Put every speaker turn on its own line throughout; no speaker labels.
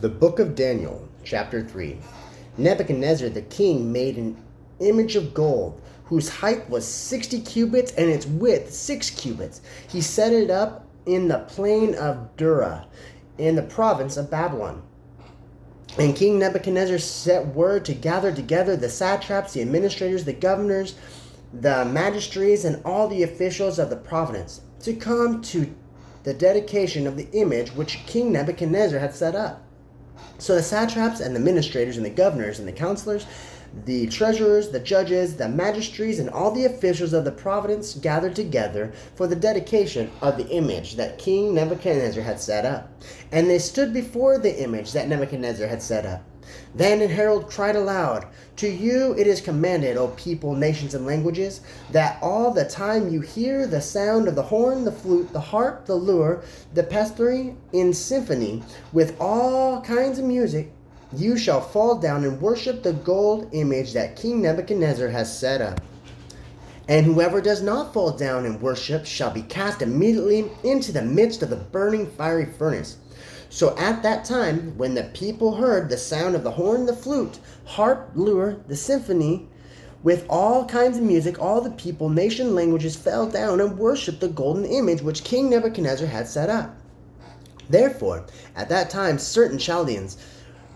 The Book of Daniel, Chapter 3. Nebuchadnezzar the king made an image of gold, whose height was 60 cubits and its width 6 cubits. He set it up in the plain of Dura, in the province of Babylon. And King Nebuchadnezzar sent word to gather together the satraps, the administrators, the governors, the magistrates, and all the officials of the province to come to the dedication of the image which King Nebuchadnezzar had set up. So the satraps and the administrators and the governors and the counselors, the treasurers, the judges, the magistrates, and all the officials of the province gathered together for the dedication of the image that King Nebuchadnezzar had set up. And they stood before the image that Nebuchadnezzar had set up. Then an herald cried aloud, "To you it is commanded, O people, nations, and languages, that all the time you hear the sound of the horn, the flute, the harp, the lyre, the psaltery, in symphony, with all kinds of music, you shall fall down and worship the gold image that King Nebuchadnezzar has set up. And whoever does not fall down and worship shall be cast immediately into the midst of the burning fiery furnace." So at that time, when the people heard the sound of the horn, the flute, harp, lyre, the symphony, with all kinds of music, all the people, nation, languages fell down and worshipped the golden image which King Nebuchadnezzar had set up. Therefore, at that time, certain Chaldeans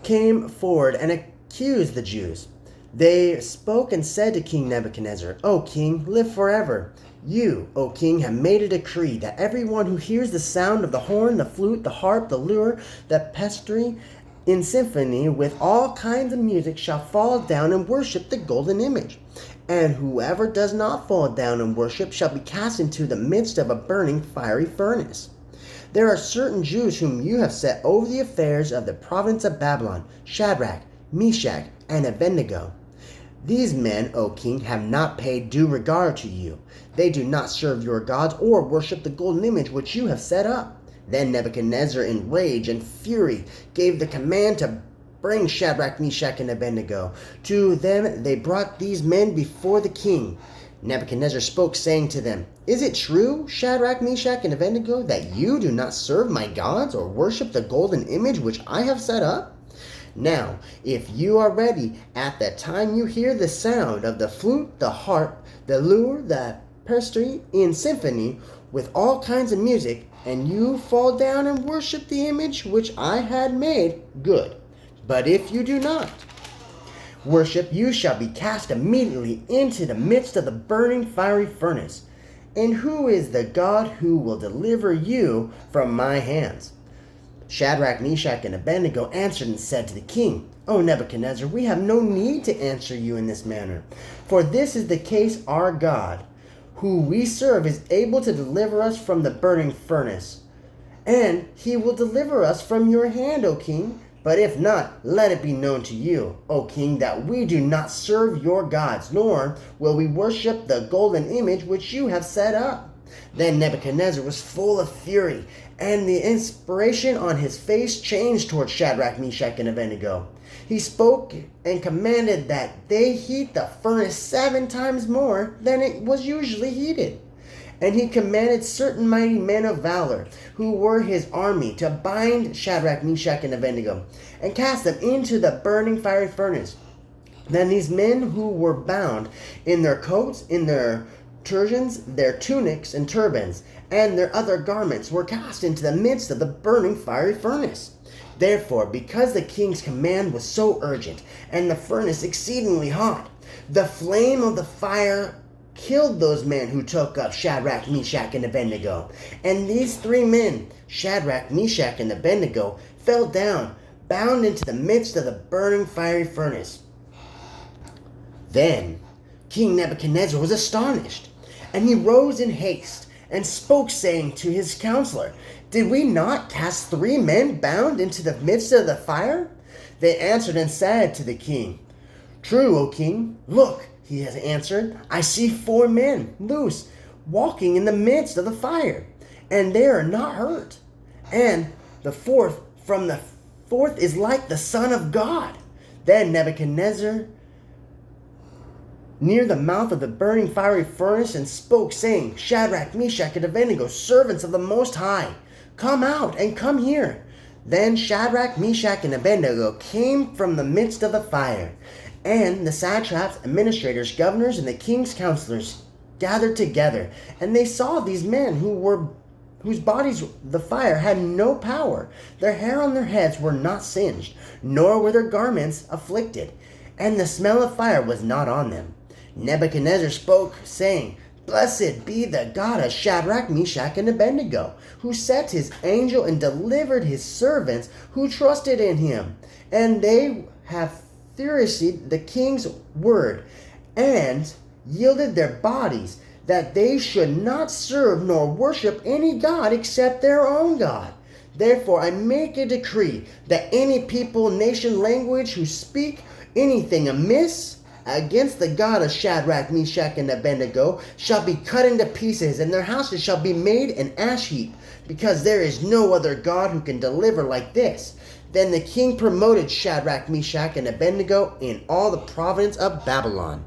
came forward and accused the Jews. They spoke and said to King Nebuchadnezzar, "O king, live forever. You, O king, have made a decree that everyone who hears the sound of the horn, the flute, the harp, the lyre, the psaltery, in symphony, with all kinds of music, shall fall down and worship the golden image. And whoever does not fall down and worship shall be cast into the midst of a burning fiery furnace. There are certain Jews whom you have set over the affairs of the province of Babylon, Shadrach, Meshach, and Abed-Nego. These men, O king, have not paid due regard to you. They do not serve your gods or worship the golden image which you have set up." Then Nebuchadnezzar, in rage and fury, gave the command to bring Shadrach, Meshach, and Abed-Nego. To them they brought these men before the king. Nebuchadnezzar spoke, saying to them, "Is it true, Shadrach, Meshach, and Abed-Nego, that you do not serve my gods or worship the golden image which I have set up? Now, if you are ready at the time you hear the sound of the flute, the harp, the lyre, the psaltery, in symphony, with all kinds of music, and you fall down and worship the image which I had made, good. But if you do not worship, you shall be cast immediately into the midst of the burning fiery furnace. And who is the God who will deliver you from my hands?" Shadrach, Meshach, and Abed-Nego answered and said to the king, "O Nebuchadnezzar, we have no need to answer you in this manner. For this is the case: our God, who we serve, is able to deliver us from the burning furnace. And he will deliver us from your hand, O king. But if not, let it be known to you, O king, that we do not serve your gods, nor will we worship the golden image which you have set up." Then Nebuchadnezzar was full of fury, and the inspiration on his face changed toward Shadrach, Meshach, and Abed-Nego. He spoke and commanded that they heat the furnace 7 times more than it was usually heated. And he commanded certain mighty men of valor, who were his army, to bind Shadrach, Meshach, and Abed-Nego, and cast them into the burning fiery furnace. Then these men who were bound in their coats, in their turbans, their tunics and turbans, and their other garments, were cast into the midst of the burning fiery furnace. Therefore, because the king's command was so urgent, and the furnace exceedingly hot, the flame of the fire killed those men who took up Shadrach, Meshach, and Abed-Nego. And these 3 men, Shadrach, Meshach, and Abed-Nego, fell down, bound into the midst of the burning fiery furnace. Then King Nebuchadnezzar was astonished, and he rose in haste and spoke, saying to his counselor, "Did we not cast 3 men bound into the midst of the fire?" They answered and said to the king, "True, O king. Look," he has answered, "I see 4 men loose, walking in the midst of the fire, and they are not hurt. And the fourth is like the Son of God." Then Nebuchadnezzar near the mouth of the burning fiery furnace and spoke, saying, "Shadrach, Meshach, and Abed-Nego, servants of the Most High, come out and come here." Then Shadrach, Meshach, and Abed-Nego came from the midst of the fire, and the satraps, administrators, governors, and the king's counselors gathered together, and they saw these men whose bodies the fire had no power. Their hair on their heads were not singed, nor were their garments afflicted, and the smell of fire was not on them. Nebuchadnezzar spoke, saying, Blessed be the God of Shadrach, Meshach, and Abed-Nego, who sent his angel and delivered his servants who trusted in him. And they have thirstied the king's word, and yielded their bodies, that they should not serve nor worship any god except their own God. Therefore I make a decree that any people, nation, language who speak anything amiss against the God of Shadrach, Meshach, and Abed-Nego shall be cut into pieces, and their houses shall be made an ash heap, because there is no other God who can deliver like this. Then the king promoted Shadrach, Meshach, and Abed-Nego in all the province of Babylon.